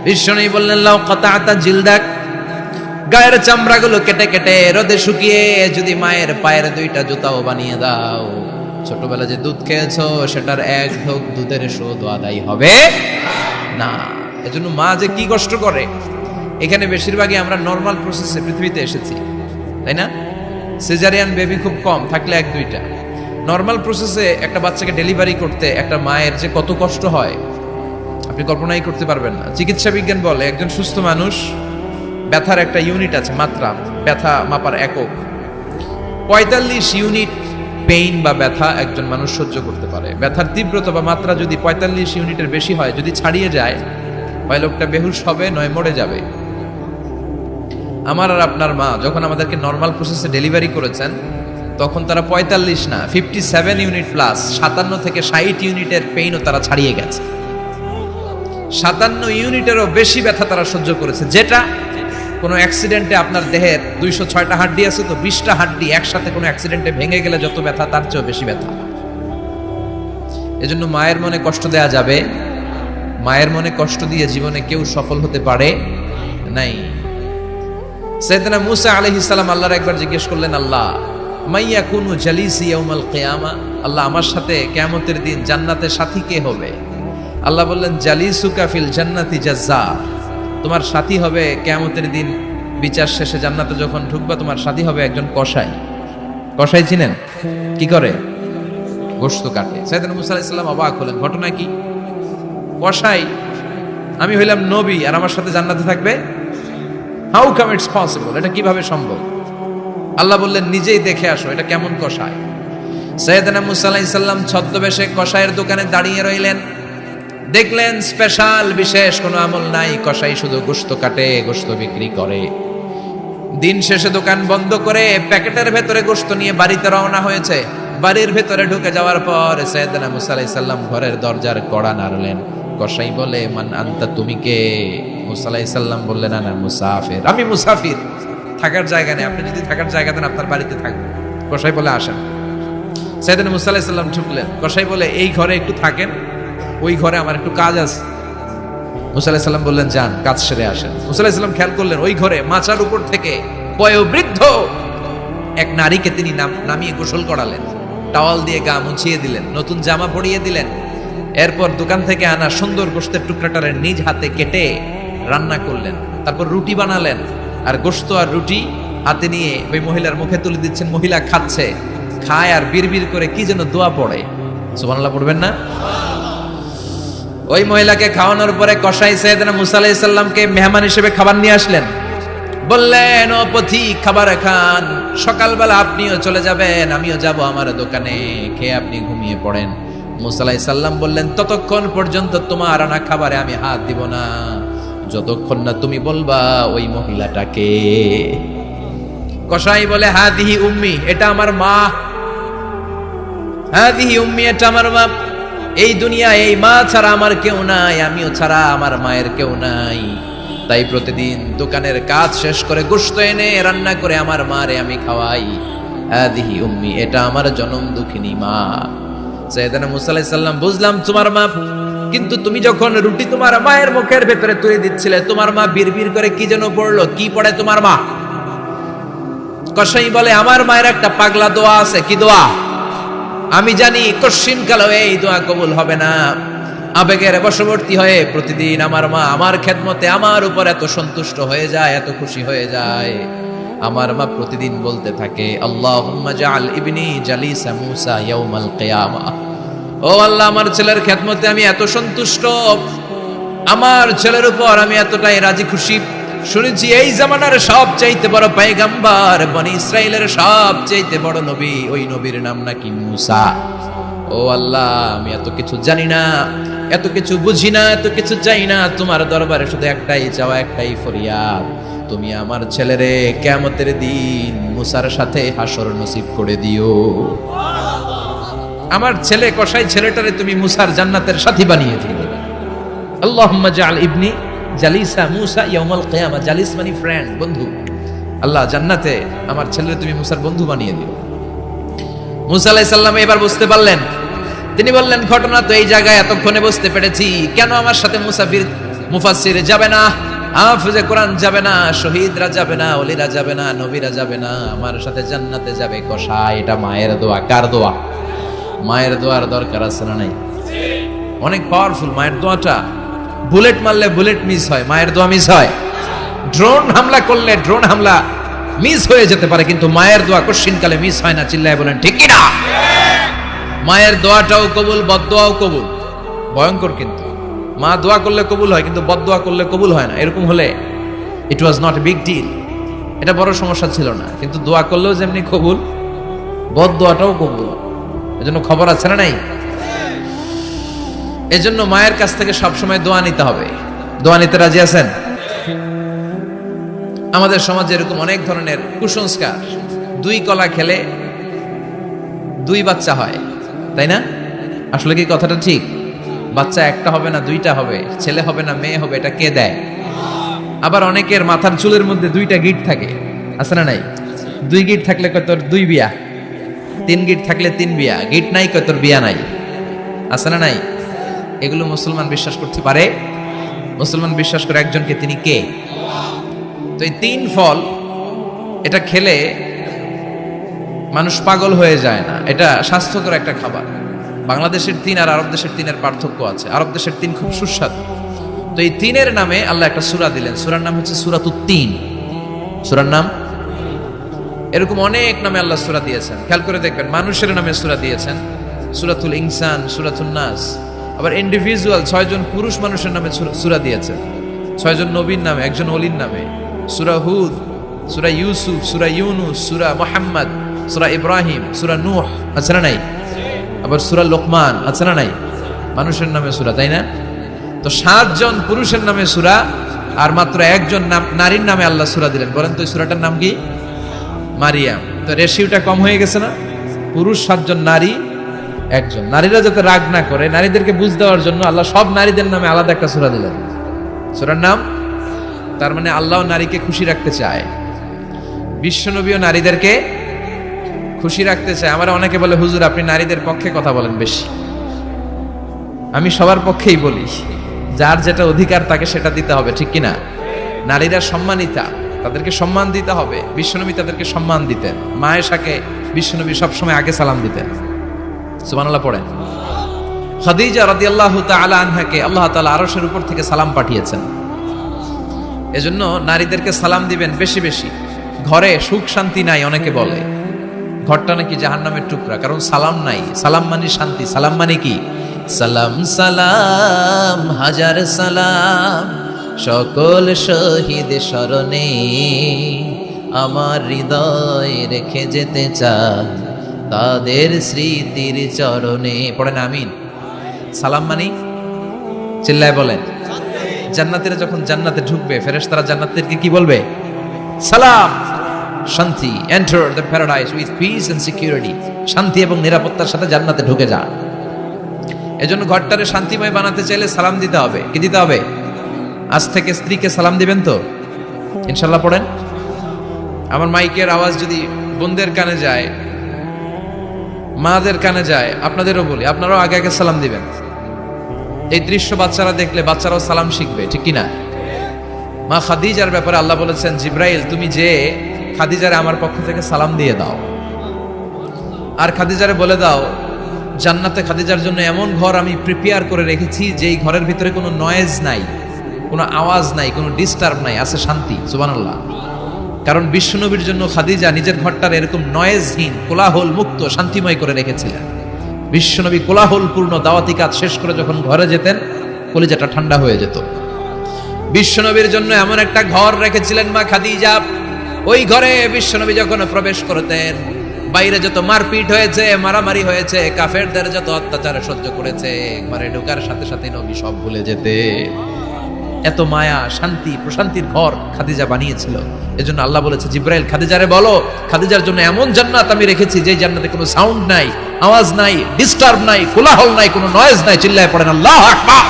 বিশ্বনবী বললেন লাউ কাতাআতা জিলদাক, গায়ের চামড়াগুলো কেটে কেটে রোদে শুকিয়ে যদি মায়ের পায়ের দুইটা জুতাও বানিয়ে দাও, ছোটবেলা যে দুধ খেয়েছো সেটার এক ঢোক দুধের শোধ আদায় হবে না। এজন্য মা যে কি কষ্ট করে। এখানে বেশিরভাগই আমরা নর্মাল প্রসেসে পৃথিবীতে এসেছি, তাই না? সিজারিয়ান বেবি খুব কম, থাকলে এক দুইটা। নর্মাল প্রসেসে একটা বাচ্চাকে ডেলিভারি করতে একটা মায়ের যে কত কষ্ট হয় আপনি কল্পনাই করতে পারবেন না। চিকিৎসা বিজ্ঞান বলে একজন সুস্থ মানুষ ব্যথার একটা ইউনিট আছে, মাত্রা, ব্যথা মাপার একক। 45 ইউনিট পেইন বা ব্যথা একজন মানুষ সহ্য করতে পারে। ব্যথার তীব্রতা বা মাত্রা যদি 45 ইউনিটের বেশি হয়, যদি ছাড়িয়ে যায়, হয় লোকটা বেহুশ হবে, নয় মরে যাবে। আমার আর আপনার মা যখন আমাদেরকে নর্মাল প্রসেসে ডেলিভারি করেছেন, তখন তারা 45 না 57 ইউনিট প্লাস 57 থেকে 60 ইউনিটের পেইনও তারা ছাড়িয়ে গেছে। 57 ইউনিটেরও বেশি ব্যথা তারা সহ্য করেছে, যেটা কোনো অ্যাক্সিডেন্টে আপনার দেহের 206টা হাড্ডি আছে তো 20টা হাড্ডি একসাথে কোনো অ্যাক্সিডেন্টে ভেঙে গেলে যত ব্যথা তার চেয়েও বেশি ব্যথা। এজন্য মায়ের মনে কষ্ট দেয়া যাবে? মায়ের মনে কষ্ট দিয়ে জীবনে কেউ সফল হতে পারে নাই। সাইয়েদনা মূসা আলাইহিস সালাম আল্লাহর একবার জিজ্ঞেস করলেন, আল্লাহ মাইয়া কুনু জালিসি ইয়াউমাল কিয়ামা, আল্লাহ আমার সাথে কিয়ামতের দিন জান্নাতের সাথী কে হবে? আল্লাহ বললেন, জালিসুকা ফিল জান্নাতি জাজ্জা, তোমার সাথী হবে কিয়ামতের দিন বিচার শেষে জান্নাতে যখন ঢুকবা, তোমার সাথী হবে একজন কসাই। কসাই চিনেন? কি করে? গোশত কাটে। সাইয়েদনা মূসা আলাইহিস সালাম অবাক হলেন, ঘটনা কি? কসাই? আমি হইলাম নবী আর আমার সাথে জান্নাতে থাকবে? How come it's possible? এটা কিভাবে সম্ভব? আল্লাহ বললেন, নিজেই দেখে আসো এটা কেমন কসাই। সাইয়েদনা মূসা আলাইহিস সালাম ছদ্মবেশে কসাইয়ের দোকানে দাঁড়িয়ে রইলেন। দেখলেন স্পেশাল বিশেষ কোনো আমল নাই, কসাই শুধু গোশত কাটে, গোশত বিক্রি করে। দিন শেষে দোকান বন্ধ করে প্যাকেটের ভেতরে গোশত নিয়ে বাড়িতে রওনা হয়েছে। বাড়ির ভেতরে ঢুকে যাওয়ার পর সাইয়েদনা মূসা আলাইহিস সালাম ঘরের দরজার কড়া নাড়লেন। কসাই বলে, মান আনতা, তুমি কে? মূসা আলাইহিস সালাম বললেন, আনা মুসাফির, আমি মুসাফির, থাকার জায়গা নেই, আপনি যদি থাকার জায়গা দেন আপনার বাড়িতে থাকবো। কসাই বলে, আসেন। সাইয়েদনা মূসা আলাইহিস সালাম ঢুকলেন। কসাই বলে, এই ঘরে একটু থাকেন, ওই ঘরে আমার একটু কাজ আছে। মূসা আলাইহিস সালাম বললেন, যান, কাজ সেরে আসেন। মূসা আলাইহিস সালাম খেয়াল করলেন ওই ঘরে মাচার উপর থেকে বয়োবৃদ্ধ এক নারীকে তিনি নামিয়ে গোসল করালেন, টাওয়াল দিয়ে গা মুছিয়ে দিলেন, নতুন জামা পরিয়ে দিলেন। এরপর দোকান থেকে আনা সুন্দর গোশতের টুকরাটারে নিজ হাতে কেটে রান্না করলেন। তারপর রুটি বানালেন, আর গোশত আর রুটি হাতে নিয়ে ওই মহিলার মুখে তুলে দিচ্ছেন। মহিলা খাচ্ছে, খায় আর বিড়বিড় করে কি যেন দোয়া পড়ে। সুবহানাল্লাহ পড়বেন না? ওই মহিলাকে খাওয়ানোর পরে কসাই সাইয়েদনা মূসা আলাইহিস সালামকে মেহমান হিসেবে খাবার নিয়ে আসলেন। বললেন, ও পথিক, খাবার খান, সকালবেলা আপনিও চলে যাবেন, আমিও যাব আমার দোকানে, খেয়ে আপনি ঘুমিয়ে পড়েন। মূসা আলাইহিস সালাম বললেন, ততক্ষণ পর্যন্ত তোমার আনা খাবারে আমি হাত দিব না যতক্ষণ না তুমি বলবা ওই মহিলাটাকে। কসাই বলে, হাদিহি উম্মি, এটা আমার মা। হাদিহি উম্মি, এটা আমার মা। এই দুনিয়া এই মা ছাড়া আমার কেউ নাই, আমিও ছাড়া আমার মায়ের কেউ নাই। তাই প্রতিদিন দোকানের কাজ শেষ করে গোশত এনে রান্না করে আমার মারে আমি খাওয়াই। হাদিহি উম্মি, এটা আমার জনম দুঃখিনী মা। সাইয়েদনা মূসা আলাইহিস সালাম, বুঝলাম তোমার মা, কিন্তু তুমি যখন রুটি তোমার মায়ের মুখের ভেতরে তুলে দিচ্ছিলে, তোমার মা বিড়বিড় করে কি যেন পড়লো, কি পড়ে তোমার মা? কসাই বলে, আমার মায়ের একটা পাগলা দোয়া আছে। কি দোয়া? আমি জানি কশিন কালো এই দোয়া কবুল হবে না। আবেগের বশবর্তী হয়ে প্রতিদিন আমার মা আমার খেদমতে আমার উপর এত সন্তুষ্ট হয়ে যায়, এত খুশি হয়ে যায়। আমার মা প্রতিদিন বলতে থাকে, আল্লাহুম্মা জাআল ইবনি জালিসা মূসা ইয়াউমাল কিয়ামা। ও আল্লাহ, আমার ছেলের খেদমতে আমি এত সন্তুষ্ট, আমার ছেলের উপর আমি এতটাই রাজি খুশি। শুনেছি এই জামানার সবচাইতে বড় পয়গম্বর, বনি ইসরাইলের সবচাইতে বড় নবী, ওই নবীর নাম নাকি মূসা। ও আল্লাহ, আমি এত কিছু জানি না, এত কিছু বুঝি না, এত কিছু চাই না, তোমার দরবারে শুধু একটাই চাওয়া, একটাই ফরিয়াদ, তুমি আমার ছেলেরে কিয়ামতের দিন মূসার সাথে হাসর নসিব করে দিও। আমার ছেলে কসাই ছেলেটারে তুমি মূসার জান্নাতের সাথী বানিয়ে দিও। আল্লাহুম্মা জাআল ইবনি জালিসা মূসা ইয়াউমাল কিয়ামা। জালিস মানে ফ্রেন্ড, বন্ধু। আল্লাহ, জান্নাতে আমার ছেলেরে তুমি মূসার বন্ধু বানিয়ে দিও। মূসা আলাইহিস সালাম এবার বুঝতে পারলেন। তিনি বললেন, ঘটনা তো এই জায়গায় এতক্ষণে বুঝতে পেরেছি, কেন আমার সাথে মুসাফির মুফাসসির যাবে না, হাফেজে কোরআন যাবে না, শহীদরা যাবে না, ওলিরা যাবে না, নবীরা যাবে না, আমার সাথে জান্নাতে যাবে কসাই। এটা মায়ের দোয়া। কার দোয়া? মায়ের দোয়ার দরকার আছে না নাই? অনেক পাওয়ারফুল মায়ের দোয়াটা। বুলেট মারলে বুলেট মিস হয়, মায়ের দোয়া মিস হয়? ড্রোন হামলা করলে ড্রোন হামলা মিস হয়ে যেতে পারে, কিন্তু মায়ের দোয়া কোশ্চিনকালে মিস হয় না। চিল্লায় বলেন ঠিক কি না? মায়ের দোয়াটাও কবুল, বদদোয়াও কবুল। ভয়ঙ্কর কিন্তু। মা দোয়া করলে কবুল হয়, কিন্তু বদদোয়া করলে কবুল হয় না। এরকম হলে it was not a big deal, এটা বড় সমস্যা ছিল না। কিন্তু দোয়া করলেও যেমনি কবুল, বদদোয়াটাও কবুল। এজন্য খবর আছে না নাই? এজন্য মায়ের কাছ থেকে সবসময় দোয়া নিতে হবে। দোয়া নিতে রাজি আছেন? আমাদের সমাজে এরকম অনেক ধরনের কুসংস্কার। 2 কলা খেলে 2 বাচ্চা হয়, তাই না? আসলে কি কথাটা ঠিক? বাচ্চা একটা হবে না 2টা হবে, ছেলে হবে না মেয়ে হবে, এটা কে দেয়? আবার অনেকের মাথার চুলের মধ্যে 2টা গিট থাকে, আছে না নাই? 2 গিট থাকলে কয় তোর 2 বিয়া, 3 গিট থাকলে 3 বিয়া, গিট নাই কয় তোর বিয়া নাই, আছে না নাই? এগুলো মুসলমান বিশ্বাস করতে পারে? মুসলমান বিশ্বাস করে একজনকে, তিনি কে? তো এই 3 ফল এটা খেলে মানুষ পাগল হয়ে যায় না, এটা স্বাস্থ্যকর একটা খাবার। বাংলাদেশের 3 আর আরব দেশের 3 এর পার্থক্য আছে। আরব দেশের 3 খুব সুস্বাদু। তো এই 3 এর নামে আল্লাহ একটা সূরা দিলেন। সূরার নাম হচ্ছে সূরাতুত তিন। সূরার নাম এরকম অনেক নামে আল্লাহ সূরা দিয়েছেন। খেয়াল করে দেখবেন, মানুষের নামে সূরা দিয়েছেন, সূরাতুল ইনসান, সূরাতুন নাস। আবার ইন্ডিভিজুয়াল 6 জন পুরুষ মানুষের নামে সূরা দিয়েছেন, 6 জন নবীর নামে, একজন ওলির নামে। সূরা হুদ, সূরা ইউসুফ, সূরা ইউনুস, সূরা মুহাম্মদ, সূরা ইব্রাহিম, সূরা নূহ, আছে না নাই? আবার সূরা লোকমান, আছে না নাই? মানুষের নামে সূরা, তাই না? তো 7 জন পুরুষের নামে সূরা, আর মাত্র 1 জন নারীর নামে আল্লাহ সূরা দিলেন। বলেন তো এই সূরাটার নাম কি? মারিয়াম। তো রেশিওটা কম হয়ে গেছে না? পুরুষ 7 জন, নারী 1 জন। নারীরা যাতে রাগ না করে, নারীদেরকে বুঝ দেওয়ার জন্য আল্লাহ সব নারীদের নামে আলাদা একটা সূরা দিলেন। সূরার নাম, তার মানে আল্লাহ নারীকে খুশি রাখতে চায়, বিশ্বনবীও নারীদেরকে খুশি রাখতে চায়। আমার অনেকে বলে, হুজুর আপনি নারীদের পক্ষে কথা বলেন বেশি। আমি সবার পক্ষেই বলি, যার যেটা অধিকার তাকে সেটা দিতে হবে, ঠিক কিনা? নারীরা সম্মানিতা, তাদেরকে সম্মান দিতে হবে। বিশ্বনবী তাদেরকে সম্মান দিতেন। মা আয়েশাকে বিশ্বনবী সবসময় আগে সালাম দিতেন। সুবহানাল্লাহ পড়েন। খাদিজা রাদিয়াল্লাহু তাআলা আনহাকে আল্লাহ তাআলা আরশের উপর থেকে সালাম পাঠিয়েছেন। এজন্য নারীদেরকে সালাম দিবেন বেশি বেশি। ঘরে সুখ শান্তি নাই, অনেকে বলে ঘরটা নাকি জাহান্নামের টুকরা, কারণ সালাম নাই। সালাম মানে শান্তি। সালাম মানে কি? সালাম সালাম হাজার সালাম সকল শহীদ স্মরণে, আমার হৃদয় রেখে যেতে চাই তাদের স্মৃতির চরণে। পড়েন আমিন। সালাম মানে, চিল্লায় বলেন। জান্নাতীরা যখন জান্নাতে ঢুকবে, ফেরেশতারা জান্নাতীদেরকে কি বলবে? সালাম, শান্তি। Enter the paradise with peace and security. শান্তি এবং নিরাপত্তার সাথে জান্নাতে ঢুকে যা। এজন্য ঘরটারে শান্তিময় বানাতে চাইলে সালাম দিতে হবে। কি দিতে হবে? আজ থেকে স্ত্রীকে সালাম দিবেন তো ইনশাআল্লাহ। পড়েন। আমার মাইকের আওয়াজ যদি বোনদের কানে যায়, মাদের কানে যায়, আপনাদেরও বলি, আপনারাও আগে আগে সালাম দিবেন। এই দৃশ্য বাচ্চারা দেখলে বাচ্চারাও সালাম শিখবে, ঠিক কিনা? মা খাদিজার ব্যাপারে আল্লাহ বলেছেন, জিব্রাইল তুমি যে খাদিজারে আমার পক্ষ থেকে সালাম দিয়ে দাও, আর খাদিজারে বলে দাও জান্নাতে খাদিজার জন্য এমন ঘর আমি প্রিপেয়ার করে রেখেছি যেই ঘরের ভিতরে কোনো নয়েজ নাই, কোনো আওয়াজ নাই, কোনো ডিস্টার্ব নাই, আছে শান্তি। সুবহানাল্লাহ। কারণ বিশ্বনবীর জন্য খাদিজা নিজের ঘরটার এরকম নয়েজহীন, কোলাহল মুক্ত, শান্তিময় করে রেখেছিলেন। বিশ্বনবী কোলাহলপূর্ণ দাওয়াতি কাজ শেষ করে যখন ঘরে যেতেন, কলিজাটা ঠান্ডা হয়ে যেত। বিশ্বনবীর জন্য এমন একটা ঘর রেখেছিলেন মা খাদিজা, ওই ঘরে বিশ্বনবী যখন প্রবেশ করতেন, বাইরে যত মারপিট হয়েছে, মারামারি হয়েছে, কাফেরদের যত অত্যাচার সহ্য করেছে, ঘরে ঢোকার সাথে সাথে নবী সব ভুলে যেতে। এত মায়া, শান্তি, প্রশান্তির ঘর খাদিজা বানিয়েছিল। এজন্য আল্লাহ বলেছে, জিব্রাইল খাদিজারে বলো, খাদিজার জন্য এমন জান্নাত আমি রেখেছি যে জান্নাতে কোনো সাউন্ড নাই, আওয়াজ নাই, ডিস্টার্ব নাই, কোলাহল নাই, কোনো নয়েজ নাই। চিল্লায় পড়েন আল্লাহু আকবার।